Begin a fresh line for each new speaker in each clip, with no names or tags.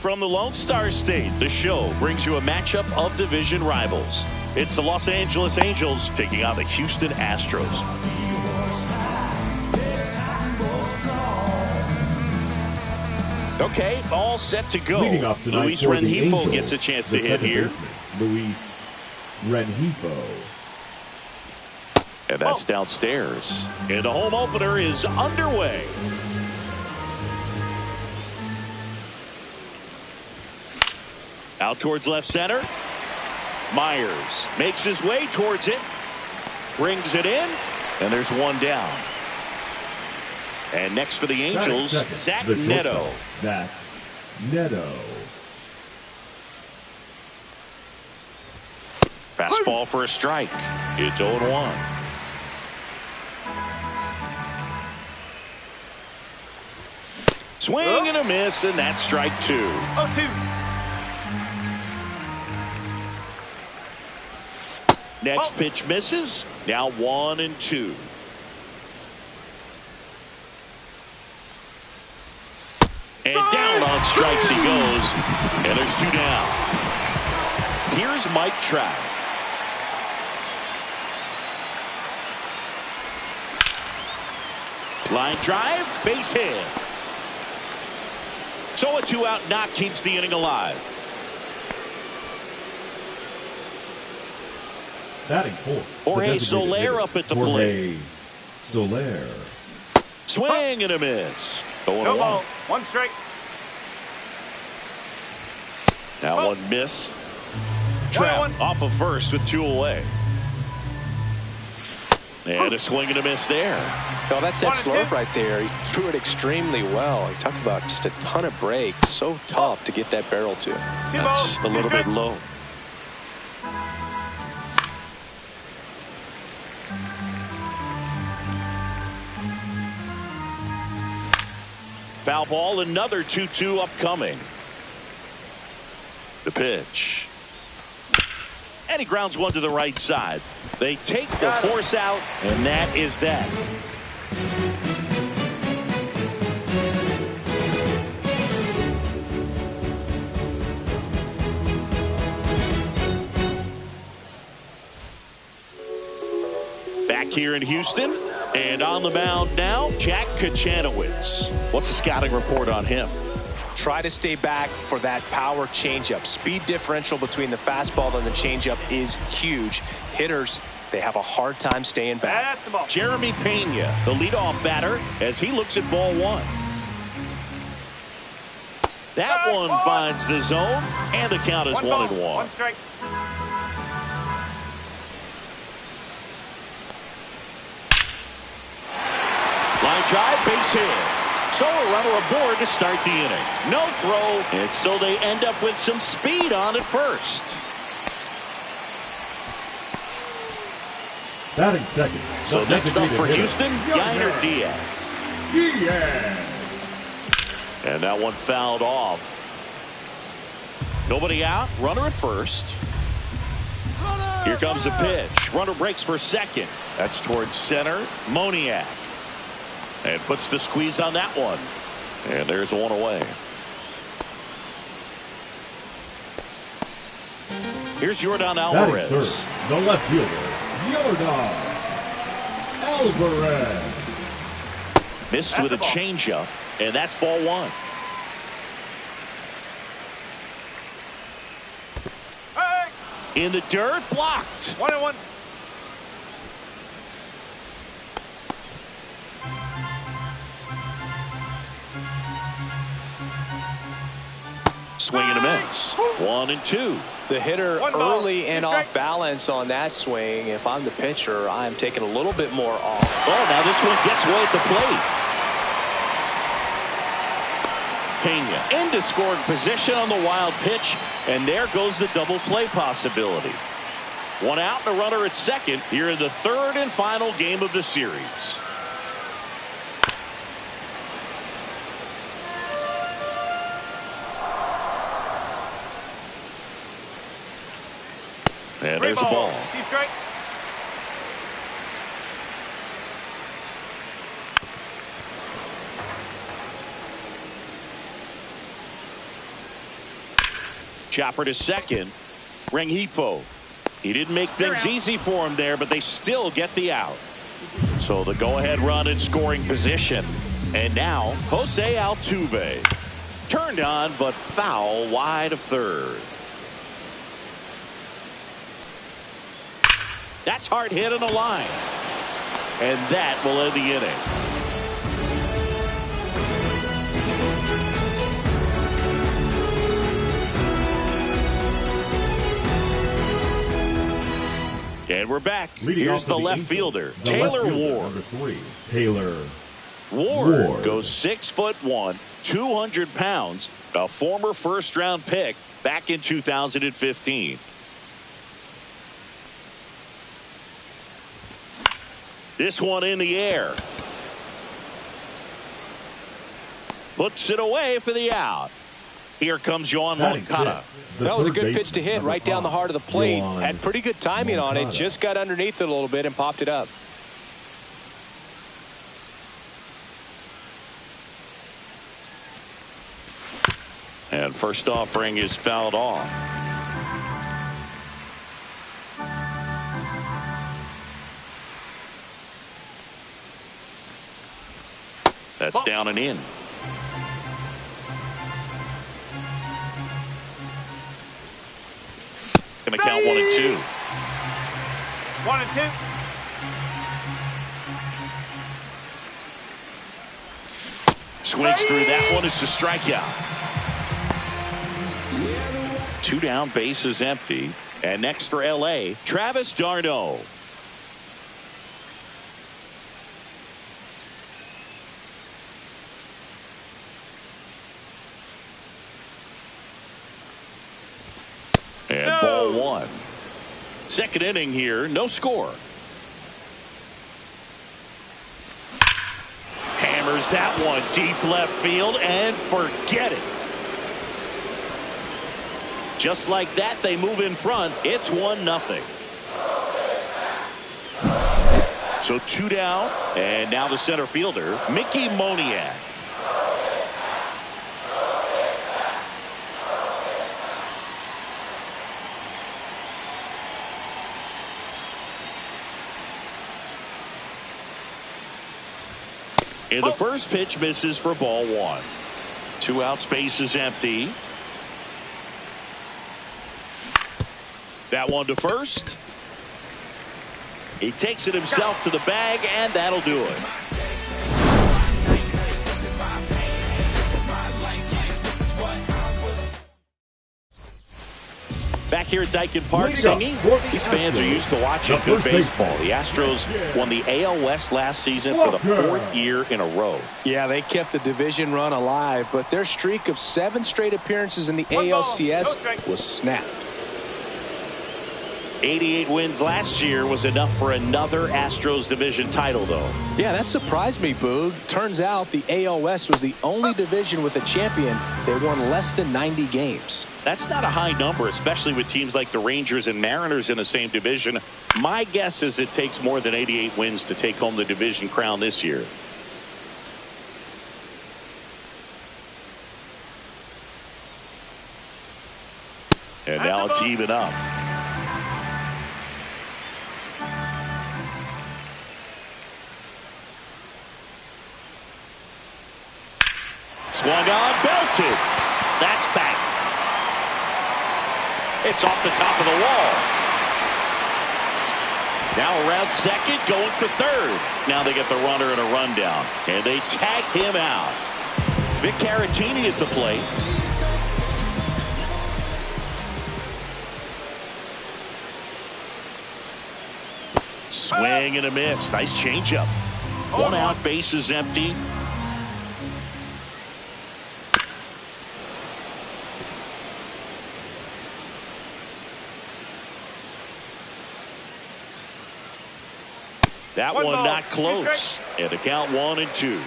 from the Lone Star State, the show brings you a matchup of division rivals. It's the Los Angeles Angels taking on the Houston Astros. Okay, all set to go. Luis Rengifo gets a chance to hit here.
Luis Rengifo.
And that's downstairs. And the home opener is underway. Out towards left center. Myers makes his way towards it. Brings it in. And there's one down. And next for the Angels, Zach Neto.
Zach Neto.
Fastball for a strike. It's 0-1. Swing and a miss, and that's strike 2.
0-2.
Next pitch misses. Now 1-2. And down on strikes he goes. And there's 2 down. Here's Mike Trout. Line drive, base hit. So a 2-out knock keeps the inning alive.
Batting fourth.
Jorge Soler up at the plate.
Soler.
Swing and a miss. 0-1.
No ball. 1 strike.
Now one missed. Trout off of first with 2 away. And a swing and a miss there.
Oh, that's that slurve right there. He threw it extremely well. He talked about just a ton of breaks. So tough to get that barrel to.
That's a little bit low. Foul ball, another 2-2 upcoming. The pitch. And he grounds one to the right side. They take the force out, and that is that. Back here in Houston, and on the mound now, Jack Kachanowicz. What's the scouting report on him?
Try to stay back for that power changeup. Speed differential between the fastball and the changeup is huge. Hitters, they have a hard time staying back.
Jeremy Pena, the leadoff batter, as he looks at ball 1. That one finds the zone, and the count is 1-1.
1 strike.
Line drive, base hit. So a runner aboard to start the inning. No throw, and so they end up with some speed on at first.
Batting second.
So next up for Houston, Yainer Diaz. And that one fouled off. Nobody out, runner at first. Here comes the pitch. Runner breaks for second. That's towards center. Moniak. And puts the squeeze on that one. And there's one away. Here's Yordan Alvarez.
The left fielder, Yordan Alvarez.
Missed with a changeup, and that's ball 1. In the dirt, blocked.
1-1.
Swing and a miss. 1-2.
The hitter early and off balance on that swing. If I'm the pitcher, I'm taking a little bit more off.
Oh, now this one gets way at the plate. Pena into scoring position on the wild pitch, and there goes the double play possibility. 1 out and a runner at second here in the 3rd and final game of the series. And there's a ball. Chopper to second. Rengifo. He didn't make things easy for him there, but they still get the out. So the go-ahead run in scoring position. And now Jose Altuve. Turned on, but foul wide of third. That's hard hit on the line. And that will end the inning. And we're back. Here's the left fielder, Taylor Ward.
Number 3, Taylor
Ward goes 6'1", 200 pounds, a former first-round pick back in 2015. This one in the air. Puts it away for the out. Here comes Yoan Moncada.
That was a good pitch to hit right down the heart of the plate. Had pretty good timing on it. Just got underneath it a little bit and popped it up.
And first offering is fouled off. That's down and in. Going to count 1 and 2.
1 and 2.
Swings through that one. It's a strikeout. 2 down, bases empty. And next for LA, Travis d'Arnaud. And ball 1. Second inning here, no score. Hammers that one deep left field and forget it. Just like that, they move in front. It's 1-0. So 2 down, and now the center fielder, Mickey Moniak. And the first pitch misses for ball 1. 2 outs, bases empty. That one to first. He takes it himself to the bag, and that'll do it. Back here at Daikin Park singing. These fans are used to watching good baseball. The Astros won the AL West last season for the 4th year in a row.
Yeah, they kept the division run alive, but their streak of 7 straight appearances in the ALCS was snapped.
88 wins last year was enough for another Astros division title, though.
Yeah, that surprised me, Boog. Turns out the AL West was the only division with a champion that won less than 90 games.
That's not a high number, especially with teams like the Rangers and Mariners in the same division. My guess is it takes more than 88 wins to take home the division crown this year. And now it's even up. Swung on, belted. That's back. It's off the top of the wall. Now around second, going for third. Now they get the runner and a rundown. And they tag him out. Vic Caratini at the plate. Swing and a miss. Nice changeup. 1 out, bases empty. That one not close. And the count 1 and 2.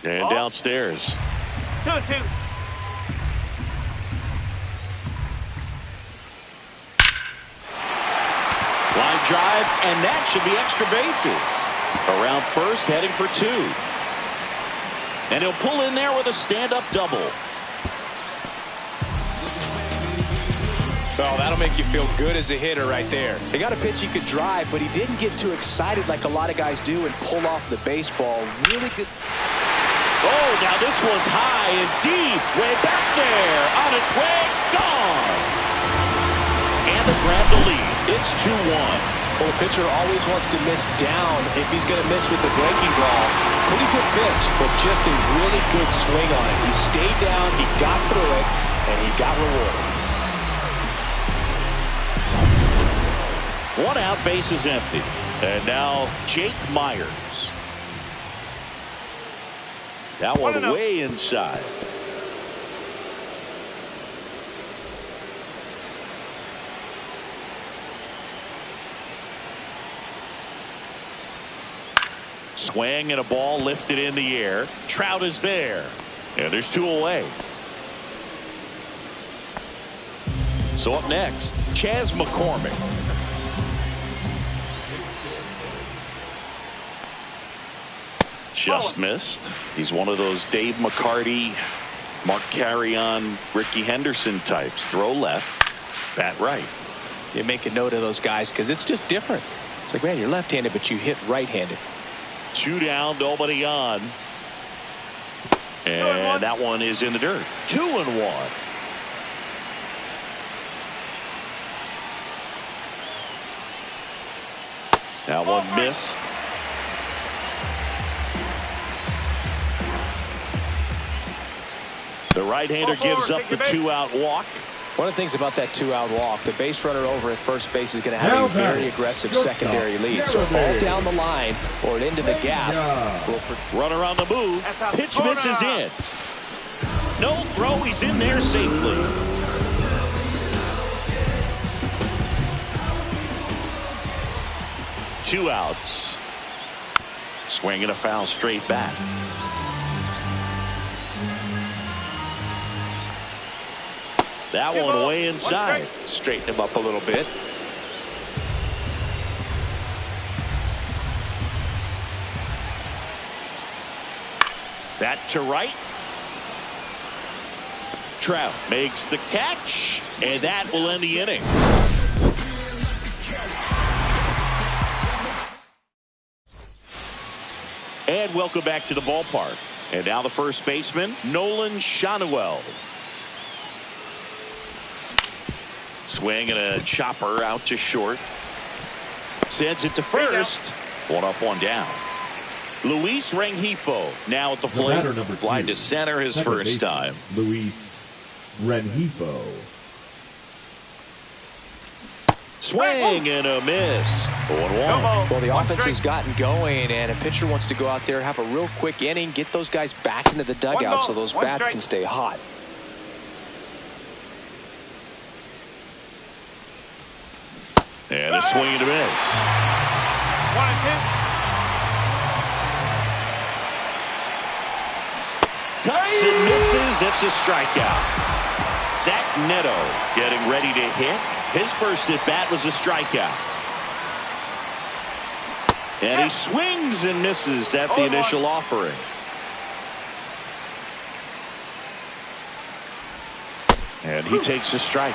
And downstairs.
2 and 2.
drive, and that should be extra bases. Around first, heading for 2. And he'll pull in there with a stand-up double.
Well, that'll make you feel good as a hitter right there. He got a pitch he could drive, but he didn't get too excited like a lot of guys do and pull off the baseball. Really good.
Oh, now this one's high and deep. Way back there. On its way. Gone. And they grab the lead. It's 2-1.
Well, the pitcher always wants to miss down if he's going to miss with the breaking ball. Pretty good pitch, but just a really good swing on it. He stayed down, he got through it, and he got rewarded.
1 out, base is empty. And now Jake Myers. That one way inside. Swing and a ball lifted in the air. Trout is there. And there's 2 away. So up next, Chas McCormick. Just missed. He's one of those Dave McCarty, Mark Carrion, Ricky Henderson types. Throw left, bat right.
You make a note of those guys because it's just different. It's like, man, you're left-handed, but you hit right-handed.
2 down, nobody on. And that one is in the dirt. 2-1. That one missed. The right-hander gives up the 2-out walk.
One of the things about that 2-out walk, the base runner over at first base is going to have a very aggressive secondary lead. So ball down the line or into the gap.
Runner on the move. Pitch misses in. No throw. He's in there safely. Two outs. Swing and a foul straight back. That one way inside.
Straighten him up a little bit.
That to right. Trout makes the catch, and that will end the inning. And welcome back to the ballpark. And now the first baseman, Nolan Schanuel. Swing and a chopper out to short. Sends it to first. One up, one down. Luis Rengifo now at the plate. Fly to center his first time.
Luis Rengifo.
Swing and a miss. 1-1.
Well, the offense has gotten going, and a pitcher wants to go out there, have a real quick inning, get those guys back into the dugout so those bats can stay hot.
And a swing and a miss.
1-2.
Cuts and misses. It's a strikeout. Zach Neto getting ready to hit. His first at bat was a strikeout. And he swings and misses at the initial offering. And he takes a strike.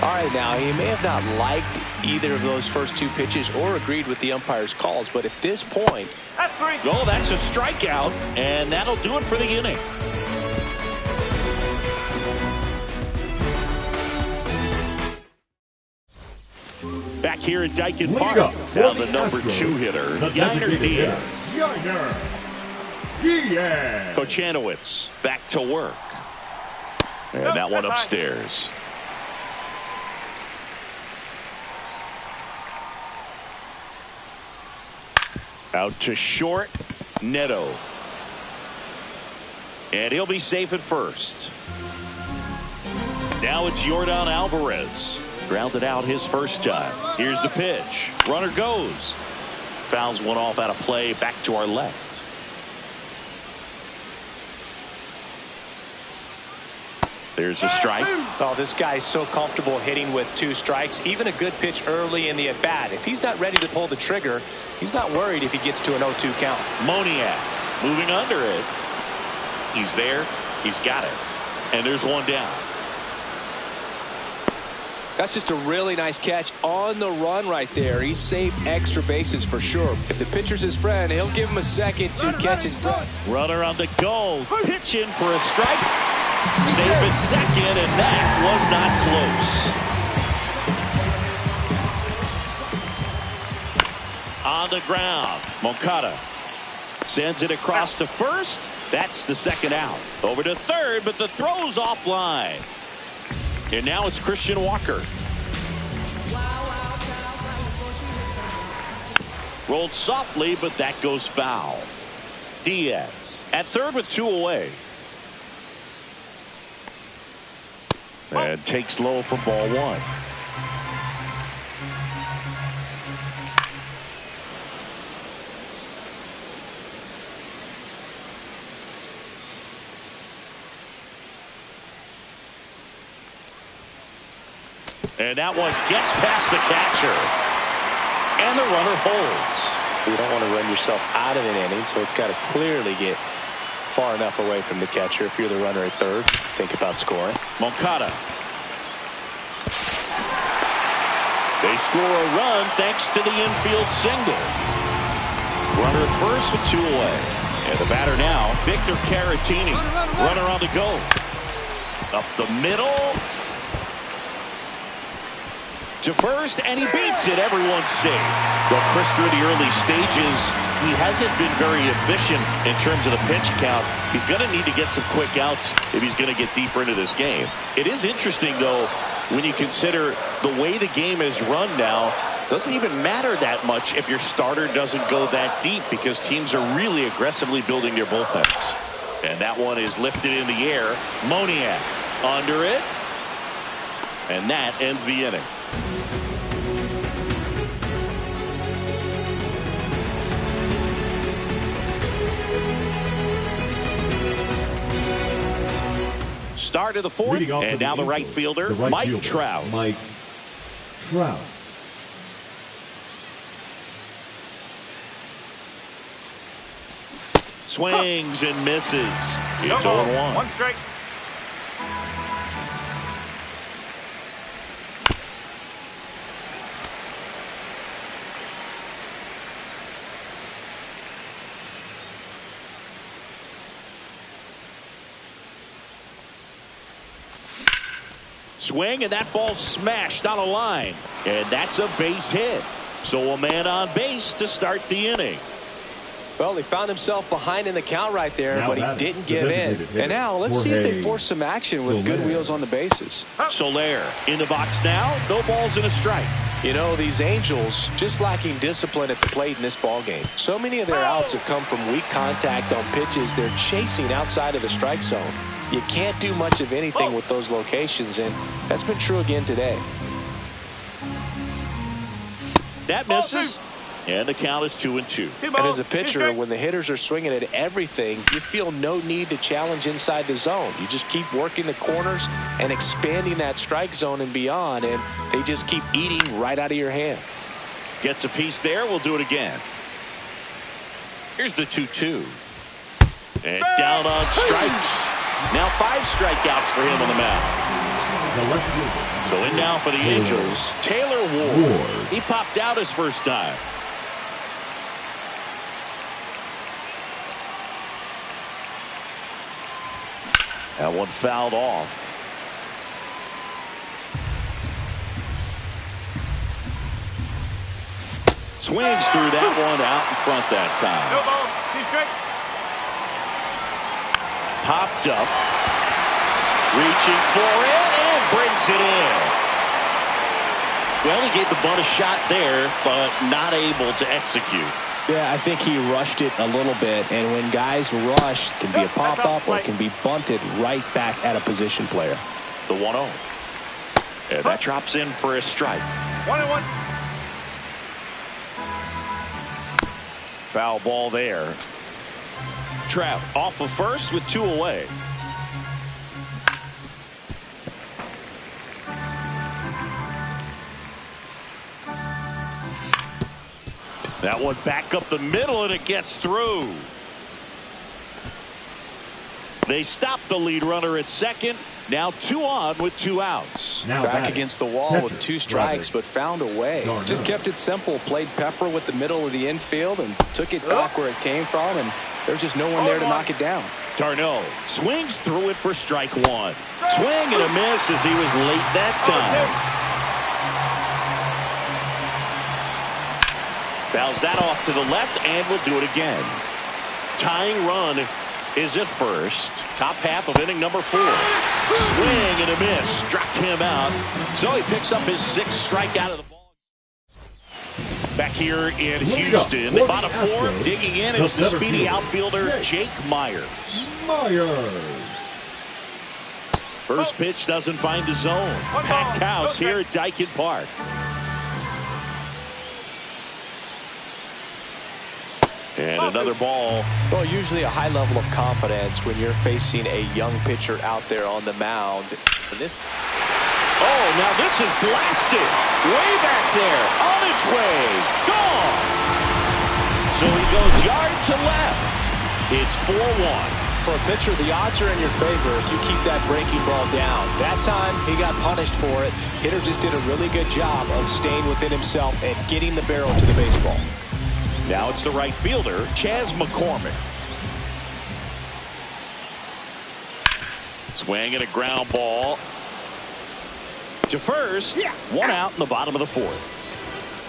All right, now he may have not liked either of those first two pitches or agreed with the umpire's calls, but at this point,
oh, that's a strikeout, and that'll do it for the inning. Back here at Dyken Park, now the number 2 hitter, Yainer Diaz.
Yainer Diaz.
Kochanowicz back to work. And that one upstairs. Out to short, Neto. And he'll be safe at first. Now it's Yordan Alvarez. Grounded out his first time. Here's the pitch. Runner goes. Fouls one off out of play. Back to our left. There's a strike.
Oh, this guy's so comfortable hitting with 2 strikes. Even a good pitch early in the at-bat. If he's not ready to pull the trigger, he's not worried if he gets to an 0-2 count.
Moniak moving under it. He's there. He's got it. And there's one down.
That's just a really nice catch on the run right there. He saved extra bases for sure. If the pitcher's his friend, he'll give him a second to catch his breath.
Runner on the go. Pitch in for a strike. Safe at second, and that was not close. On the ground, Moncada sends it across to first. That's the second out. Over to third, but the throw's offline. And now it's Christian Walker. Rolled softly, but that goes foul. Diaz at third with 2 away. And takes low for ball 1. And that one gets past the catcher. And the runner holds.
You don't want to run yourself out of an inning, so it's got to clearly get far enough away from the catcher. If you're the runner at third, think about scoring.
Moncada. They score a run thanks to the infield single. Runner at first with 2 away. And the batter now, Victor Caratini. Runner on the go. Up the middle. To first, and he beats it. Everyone's safe. Well, Chris, through the early stages, he hasn't been very efficient in terms of the pitch count. He's going to need to get some quick outs if he's going to get deeper into this game. It is interesting, though, when you consider the way the game is run now. Doesn't even matter that much if your starter doesn't go that deep, because teams are really aggressively building their bullpens. And that one is lifted in the air. Moniak under it. And that ends the inning. Start of the 4th, and now the right fielder, Mike Trout.
Mike Trout.
Swings and misses. It's 0-1.
1 strike.
Swing, and that ball smashed on a line. And that's a base hit. So a man on base to start the inning.
Well, he found himself behind in the count right there,
now
but he didn't give in. And now let's see if they force some action with good wheels on the bases.
Soler in the box now. No balls and a strike.
You know, these Angels just lacking discipline at the plate in this ball game. So many of their outs have come from weak contact on pitches they're chasing outside of the strike zone. You can't do much of anything with those locations, and that's been true again today.
That misses, and the count is 2-2.
And as a pitcher, when the hitters are swinging at everything, you feel no need to challenge inside the zone. You just keep working the corners and expanding that strike zone and beyond, and they just keep eating right out of your hand.
Gets a piece there. We'll do it again. Here's the 2-2. And down on strikes. Now 5 strikeouts for him on the mound. So in now for the Angels, Taylor Ward. He popped out his first time. That one fouled off. Swings through that one out in front that time.
No ball. 2 strike.
Popped up. Reaching for it and brings it in. Well, he gave the bunt a shot there, but not able to execute.
Yeah, I think he rushed it a little bit, and when guys rush, it can be a pop-up or it can be bunted right back at a position player.
The 1-0. And that drops in for a strike.
1-1.
Foul ball there. Trout off of first with 2 away. That one back up the middle, and it gets through. They stop the lead runner at second. Now 2 on with 2 outs.
Now
back against the wall with 2 strikes, but found a way. Just kept it simple. Played pepper with the middle of the infield and took it back where it came from, and there's just no one there to knock it down.
Darno swings through it for strike 1. Swing and a miss as he was late that time. Fouls that off to the left, and will do it again. Tying run is at first. Top half of inning number 4. Swing and a miss. Struck him out. So he picks up his 6th strikeout of the ball. Back here in Houston, bottom 4, digging in is the speedy outfielder Jake Myers. First pitch doesn't find the zone. Packed house here at Dyken Park. And another ball.
Well, usually a high level of confidence when you're facing a young pitcher out there on the mound. And this.
Oh, now this is blasted. Way back there. On its way. Gone. So he goes yard to left. It's 4-1.
For a pitcher, the odds are in your favor if you keep that breaking ball down. That time, he got punished for it. Hitter just did a really good job of staying within himself and getting the barrel to the baseball.
Now it's the right fielder, Chas McCormick. Swing and a ground ball to first. 1 out in the bottom of the 4th.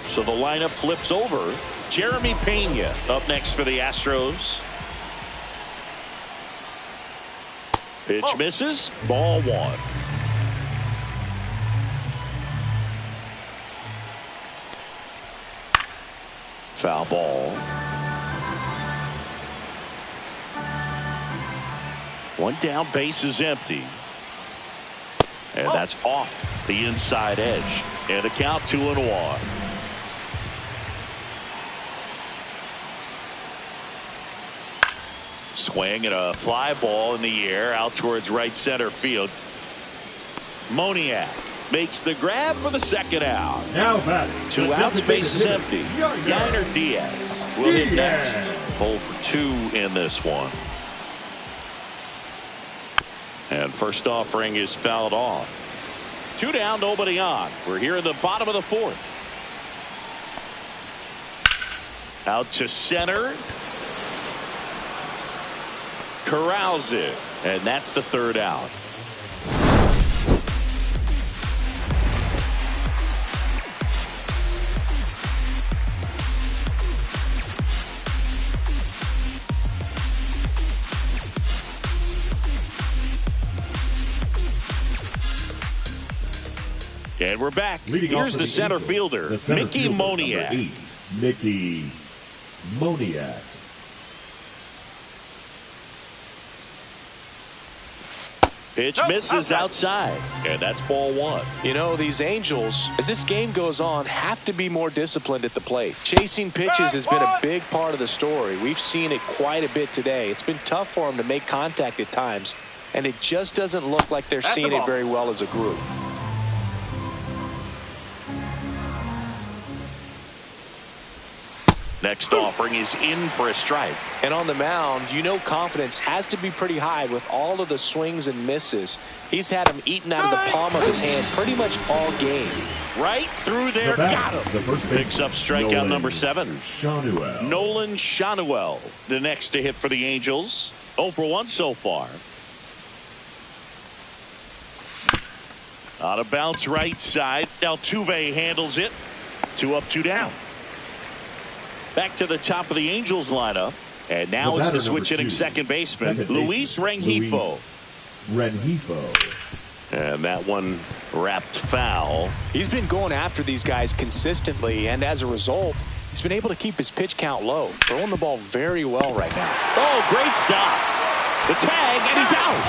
So the lineup flips over. Jeremy Pena up next for the Astros. Pitch misses. Ball 1. Foul ball. 1 down, base is empty. And that's off the inside edge. And the count 2-1. Swing and a fly ball in the air out towards right center field. Moniak makes the grab for the 2nd out.
Now back.
2 outs, base is empty. Yainer Diaz will hit next. 0 for 2 in this one. And first offering is fouled off. 2 down, nobody on. We're here in the bottom of the 4th. Out to center. Corrals it. And that's the 3rd out. And we're back. Here's the center fielder, Mickey Moniak.
Mickey Moniak.
Pitch misses outside, and that's ball 1.
You know, these Angels, as this game goes on, have to be more disciplined at the plate. Chasing pitches has been a big part of the story. We've seen it quite a bit today. It's been tough for them to make contact at times, and it just doesn't look like they're seeing it very well as a group.
Next offering is in for a strike.
And on the mound, you know confidence has to be pretty high with all of the swings and misses. He's had them eaten out of the palm of his hand pretty much all game.
Right through there, got him. Picks up strikeout number 7. Nolan Schanuel, the next to hit for the Angels. 0 for 1 so far. Out of bounce right side. Altuve handles it. 2 up, 2 down. Back to the top of the Angels lineup. And now it's the switch hitting second baseman, Luis Rengifo. And that one wrapped foul.
He's been going after these guys consistently, and as a result, he's been able to keep his pitch count low. Throwing the ball very well right now.
Oh, great stop. The tag, and he's out.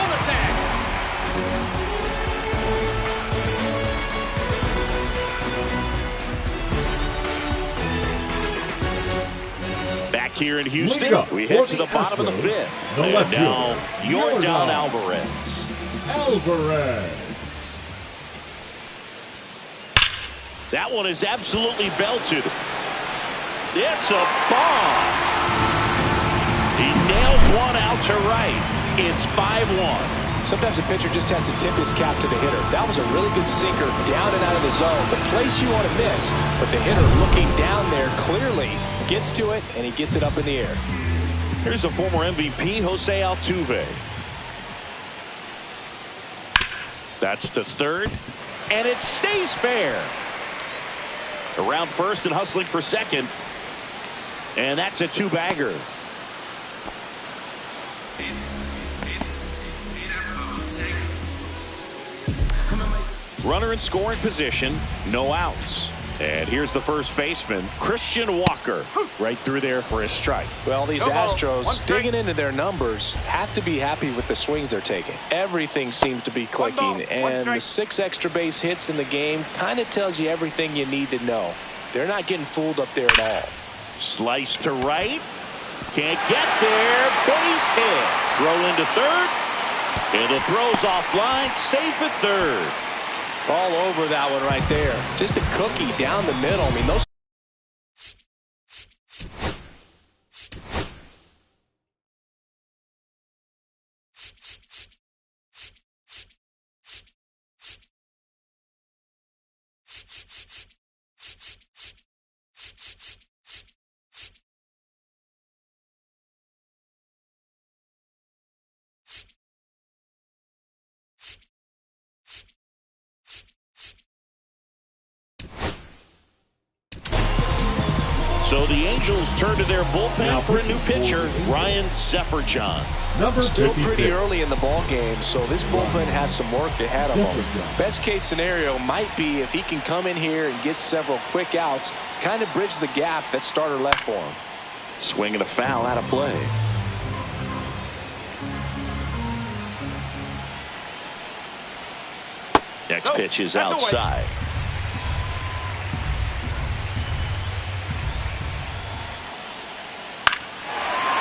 Back here in Houston, we head to the bottom of the 5th. And now, Yordan Alvarez. That one is absolutely belted. It's a bomb. He nails one out to right. It's 5-1.
Sometimes a pitcher just has to tip his cap to the hitter. That was a really good sinker down and out of the zone. The place you want to miss, but the hitter looking down there clearly gets to it, and he gets it up in the air.
Here's the former MVP, Jose Altuve. That's to third, and it stays fair. Around first and hustling for second, and that's a two-bagger. Runner in scoring position, no outs. And here's the first baseman, Christian Walker, right through there for his strike.
Well, these Astros, digging into their numbers, have to be happy with the swings they're taking. Everything seems to be clicking, and the 6 extra base hits in the game kind of tells you everything you need to know. They're not getting fooled up there at all.
Slice to right. Can't get there. Base hit. Throw into third. And the throw's offline. Safe at third.
All over that one right there. Just a cookie down the middle. I mean, those.
So the Angels turn to their bullpen for a new pitcher, Ryan Zefferjon.
Still pretty early in the ball game, so this bullpen has some work ahead of him. Best case scenario might be if he can come in here and get several quick outs, kind of bridge the gap that starter left for him.
Swing and a foul out of play. Next pitch is outside.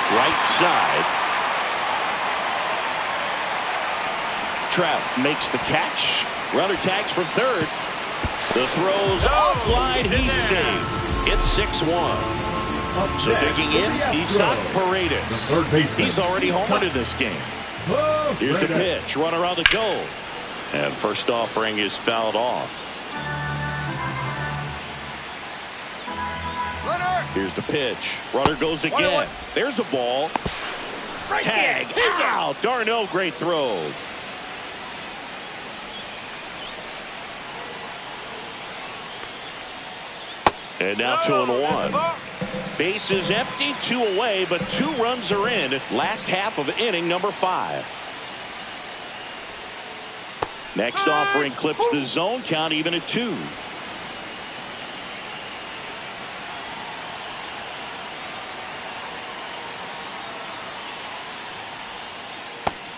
Right side. Trout makes the catch. Runner tags from third. The throw's offline. He's saved. It's 6-1. So digging in, Isaac Paredes. He's already homered in this game. Here's the pitch. Runner on the go. And first offering is fouled off. Here's the pitch. Runner goes again. There's the ball. Tag. Ow! Darno, great throw. And now 2-1. Base is empty, 2 away, but 2 runs are in. Last half of inning number 5. Next offering clips the zone count even at 2.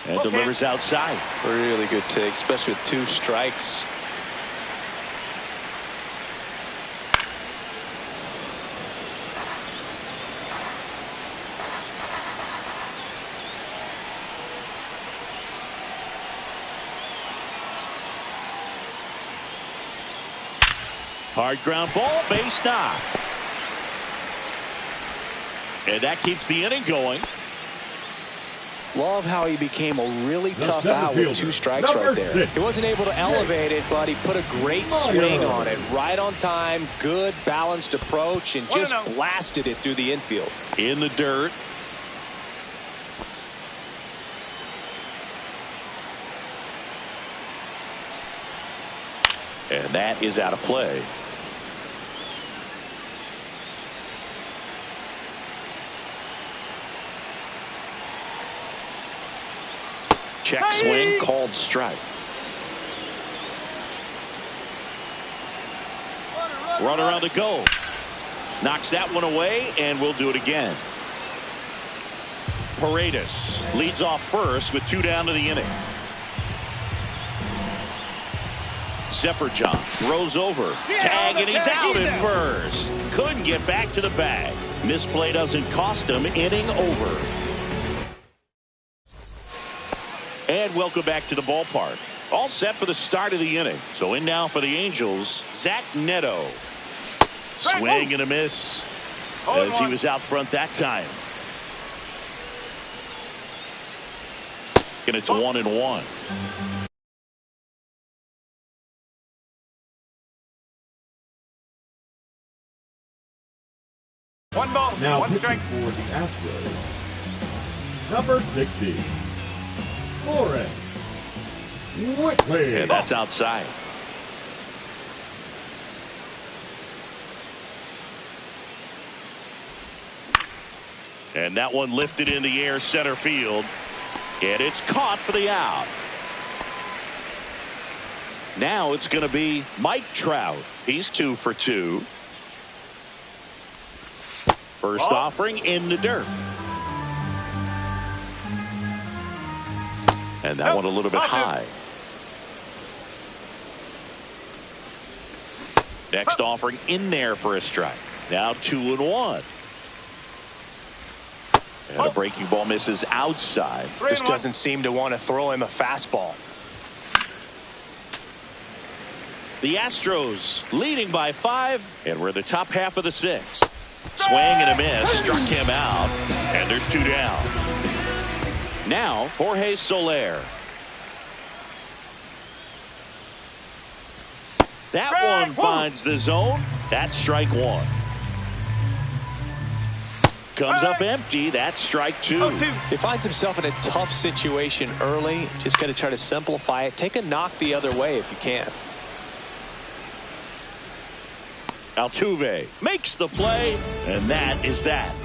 And delivers outside.
Really good take, especially with 2 strikes.
Hard ground ball, base knock. And that keeps the inning going.
Love how he became a really tough out with 2 strikes right there. He wasn't able to elevate it, but he put a great swing on it. Right on time, good balanced approach, and just blasted it through the infield.
In the dirt. And that is out of play. Check swing, called strike. Runner on the go. Knocks that one away, and we'll do it again. Paredes leads off first with 2 down to the inning. Zefferjon throws over. Tag, and he's out at first. Couldn't get back to the bag. Misplay doesn't cost him. Inning over. And welcome back to the ballpark. All set for the start of the inning. So in now for the Angels, Zach Neto. Swing and a miss. as he was out front that time. And it's 1-1.
One ball,
Now
one
pitching
strike.
for the Astros, number 60, Forrest Whitley.
And that's outside. And that one lifted in the air center field. And it's caught for the out. Now it's going to be Mike Trout. He's 2 for 2. First offering in the dirt. And that one a little bit high. Next offering in there for a strike. Now 2-1. And a breaking ball misses outside.
Just doesn't seem to want to throw him a fastball.
The Astros leading by 5, and we're the top half of the 6th. Swing and a miss, struck him out, and there's 2 down. Now Jorge Soler. That one finds the zone. That's strike 1. Comes up empty. That's strike 2.
He finds himself in a tough situation early. Just got to try to simplify it. Take a knock the other way if you can.
Altuve makes the play, and that is that.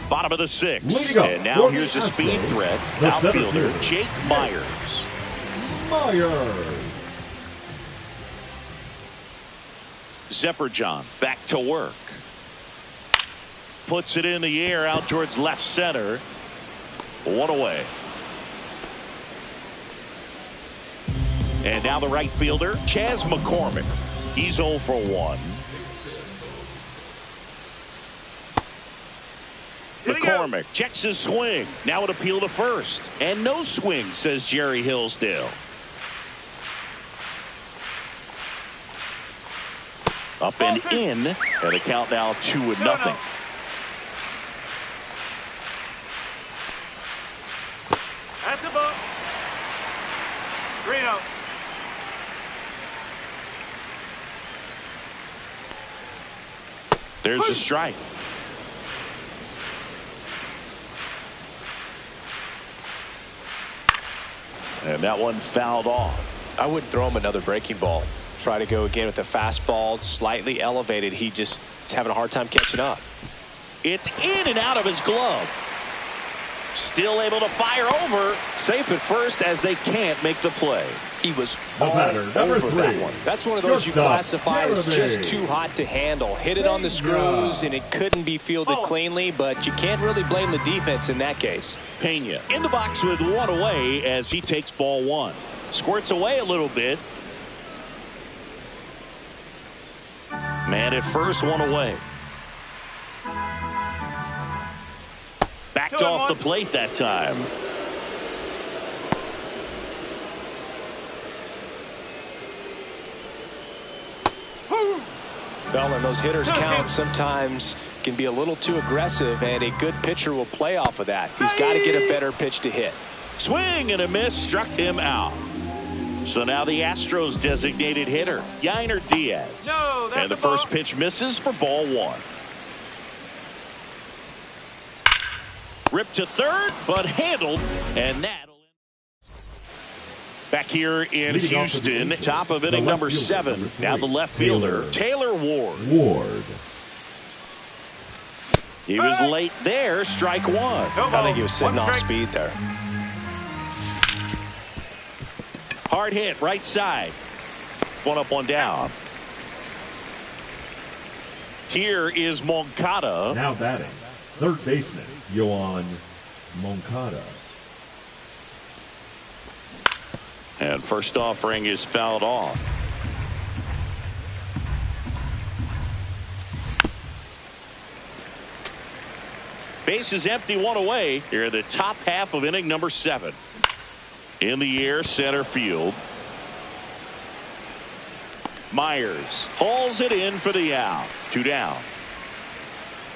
Bottom of the 6th, and now here's a speed threat. Outfielder Jake Myers. Zephyr back to work. Puts it in the air out towards left center. 1 away. And now the right fielder, Chas McCormick. He's 0 for 1. McCormick checks his swing. Now an appeal to first. And no swing, says Jerry Hillsdale. Up and in. And a count now 2-0.
That's a ball. 3-0.
There's a strike. And that one fouled off.
I wouldn't throw him another breaking ball. Try to go again with the fastball, slightly elevated. He just is having a hard time catching up.
It's in and out of his glove. Still able to fire over. Safe at first as they can't make the play.
He was all over that one. That's one of those you classify as just too hot to handle. Hit it on the screws, and it couldn't be fielded cleanly, but you can't really blame the defense in that case.
Pena in the box with 1 away as he takes ball 1. Squirts away a little bit. Man at first, 1 away. Backed off the plate that time.
Well, and those hitters count sometimes can be a little too aggressive, and a good pitcher will play off of that. He's got to get a better pitch to hit.
Swing and a miss, struck him out. So now the Astros designated hitter, Yainer Diaz. And the first pitch misses for ball 1. Ripped to third, but handled, and that'll back here in Houston, top of inning number 7. Now the left fielder, Taylor Ward. He was late there, strike 1.
I think he was sitting off speed there.
Hard hit, right side. 1 up, 1 down. Here is Moncada.
Now batting, third baseman, Yoan Moncada.
And first offering is fouled off. Base is empty, 1 away. Here in the top half of inning number 7. In the air, center field. Myers hauls it in for the out. 2 down.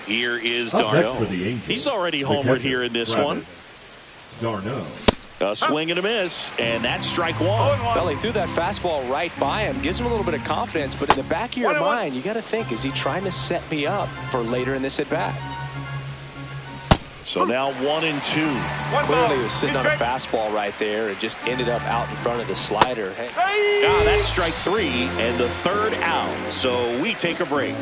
Here is Darno. He's already homered here in this one.
Darno.
A swing and a miss, and that's strike 1.
Well, he threw that fastball right by him. Gives him a little bit of confidence, but in the back of your mind, you got to think, is he trying to set me up for later in this at-bat?
So now 1-2.
Clearly he was sitting on a fastball right there and just ended up out in front of the slider. Hey.
That's strike 3 and the 3rd out. So we take a break.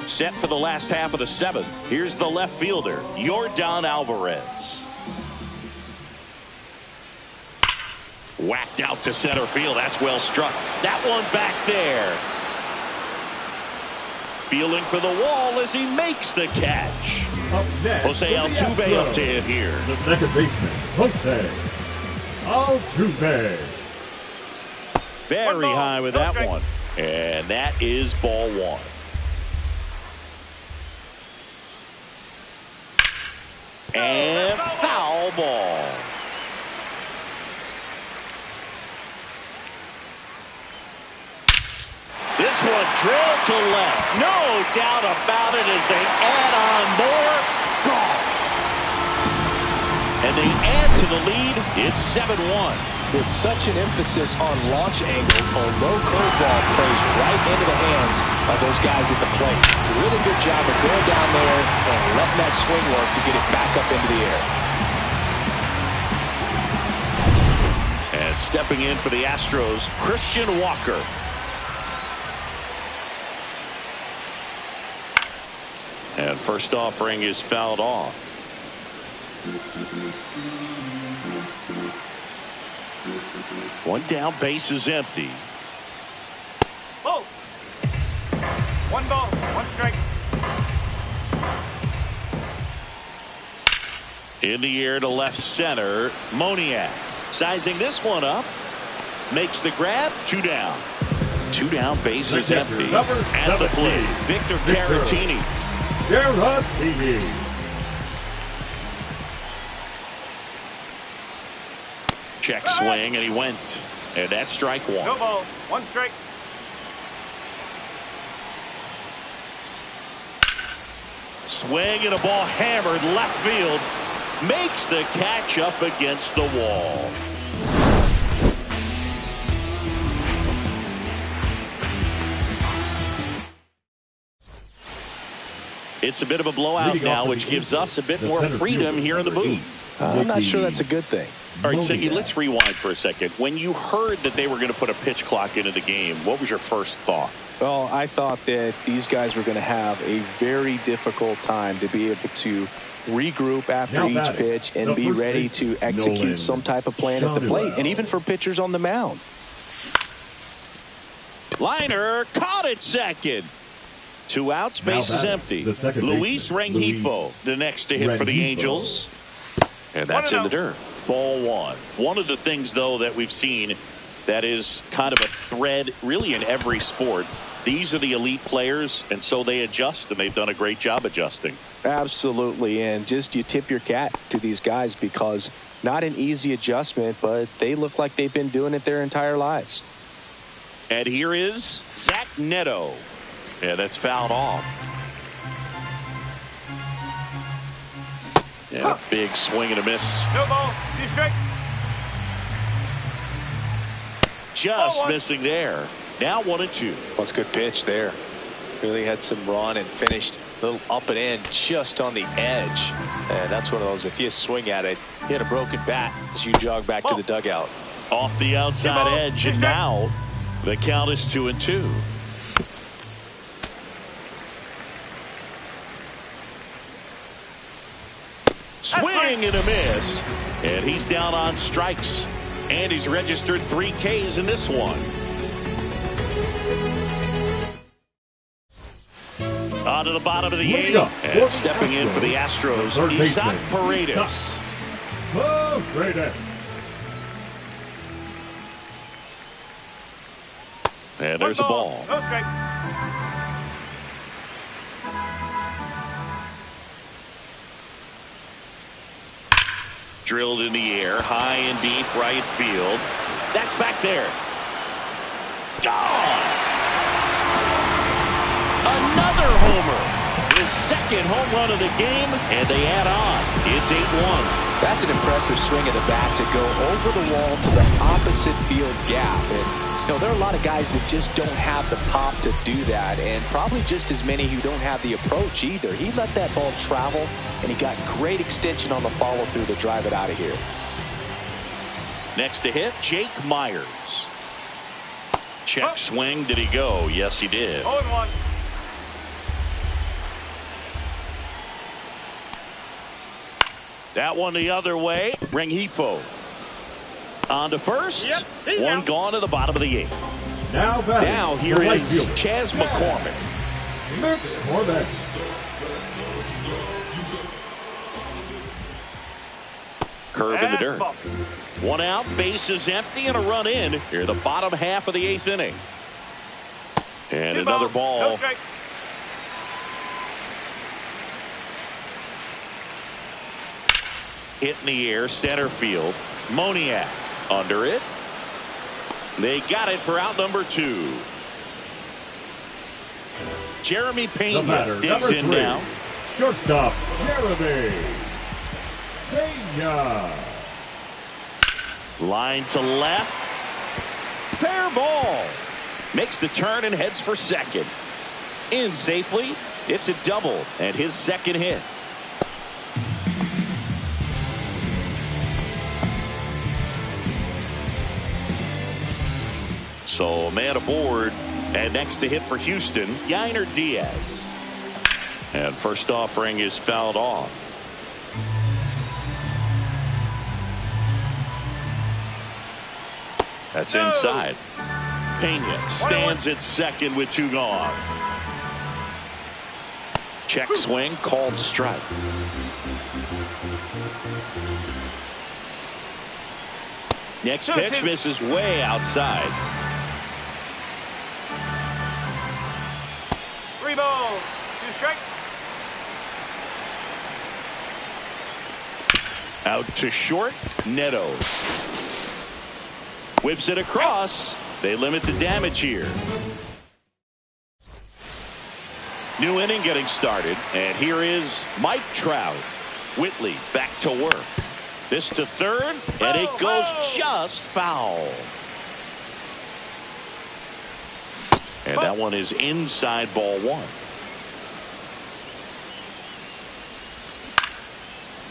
Set for the last half of the 7th. Here's the left fielder, Yordan Alvarez. Whacked out to center field. That's well struck. That one back there. Feeling for the wall as he makes the catch.
Up next,
Jose Altuve up to hit here.
The second baseman, Jose Altuve.
Very high with that one. And that is ball 1. And foul ball. This one drilled to left. No doubt about it as they add on more. Gone. And they add to the lead. It's 7-1.
With such an emphasis on launch angle, a low curveball plays right into the hands of those guys at the plate. Really good job of going down there and letting that swing work to get it back up into the air.
And stepping in for the Astros, Christian Walker. And first offering is fouled off. One down, base is empty.
Ball. 1 ball, 1 strike.
In the air to left center, Moniak sizing this one up, makes the grab. 2 down. 2 down, base is empty. At the plate, Victor Caratini. Check swing, and he went. And that's strike 1.
No ball, 1 strike.
Swing and a ball hammered left field. Makes the catch up against the wall. It's a bit of a blowout now, which gives us a bit more freedom here in the booth.
I'm not sure that's a good thing.
All right, Siggy, let's rewind for a second. When you heard that they were going to put a pitch clock into the game, what was your first thought?
Well, I thought that these guys were going to have a very difficult time to be able to regroup after each pitch and be ready to execute some type of plan at the plate, and even for pitchers on the mound.
Liner caught it second. 2 outs, base is empty. Luis Rengifo, the next to hit for the Angels. And that's in the dirt. Ball 1. One of the things, though, that we've seen that is kind of a thread really in every sport. These are the elite players, and so they adjust, and they've done a great job adjusting.
Absolutely, and just you tip your cap to these guys because not an easy adjustment, but they look like they've been doing it their entire lives.
And here is Zach Neto. Yeah, that's fouled off. Yeah, big swing and a miss.
No ball, 2 strike.
Just missing there. Now 1-2.
That's a good pitch there. Really had some run and finished a little up and in just on the edge. And that's one of those, if you swing at it, hit a broken bat as you jog back to the dugout.
Off the outside edge, and now the count is 2-2. Swing and a miss. And he's down on strikes. And he's registered 3 Ks in this one. On to the bottom of the 8th. And stepping in for the Astros, Isaac Paredes. And there's a ball.
No strike.
Drilled in the air, high and deep right field. That's back there. Gone. Another homer. His second home run of the game, and they add on. It's 8-1.
That's an impressive swing of the bat to go over the wall to the opposite field gap. And, you know, there are a lot of guys that just don't have the pop to do that, and probably just as many who don't have the approach either. He let that ball travel, and he got great extension on the follow-through to drive it out of here.
Next to hit, Jake Myers. Check swing. Did he go? Yes, he did.
0-1.
That one the other way. Rengifo on to first.
Yep,
one gone to the bottom of the 8th.
Now
here is Chas McCormick. Curve in the dirt. One out, bases empty, and a run in. Here, the bottom half of the 8th inning. And another ball.
No strike.
Hit in the air, center field. Moniak under it. They got it for out number 2. Jeremy Pena digs in now.
Shortstop, Jeremy Pena.
Line to left. Fair ball. Makes the turn and heads for second. In safely. It's a double and his second hit. So a man aboard, and next to hit for Houston, Yainer Diaz. And first offering is fouled off. That's inside. Pena stands at second with 2 gone. Check swing, called strike. Next pitch misses way outside.
3 balls, 2 strikes.
Out to short, Neto. Whips it across. They limit the damage here. New inning getting started, and here is Mike Trout. Whitley back to work. This to third, and it goes just foul. And that one is inside, ball 1.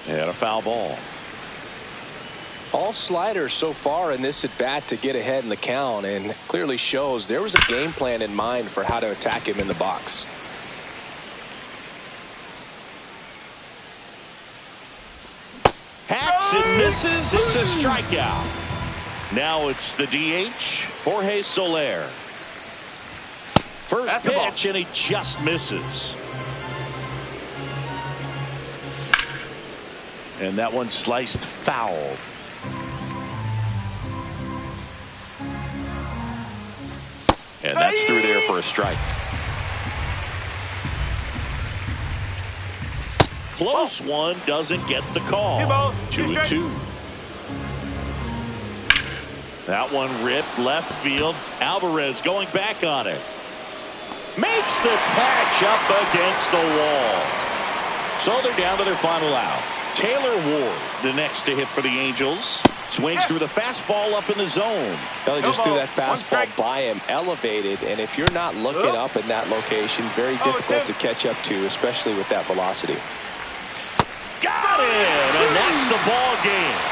And a foul ball.
All sliders so far in this at bat to get ahead in the count, and clearly shows there was a game plan in mind for how to attack him in the box.
Hacks and misses. It's a strikeout. Now it's the DH, Jorge Soler. First pitch, and he just misses. And that one sliced foul. And that's through there for a strike. Close one, doesn't get the call. 2-2. That one ripped left field. Alvarez going back on it. Makes the catch up against the wall. So they're down to their final out. Taylor Ward, the next to hit for the Angels. Swings through the fastball up in the zone.
Well, they just threw that fastball by him, elevated, and if you're not looking up in that location, very difficult to catch up to, especially with that velocity.
Got it, and that's the ball game.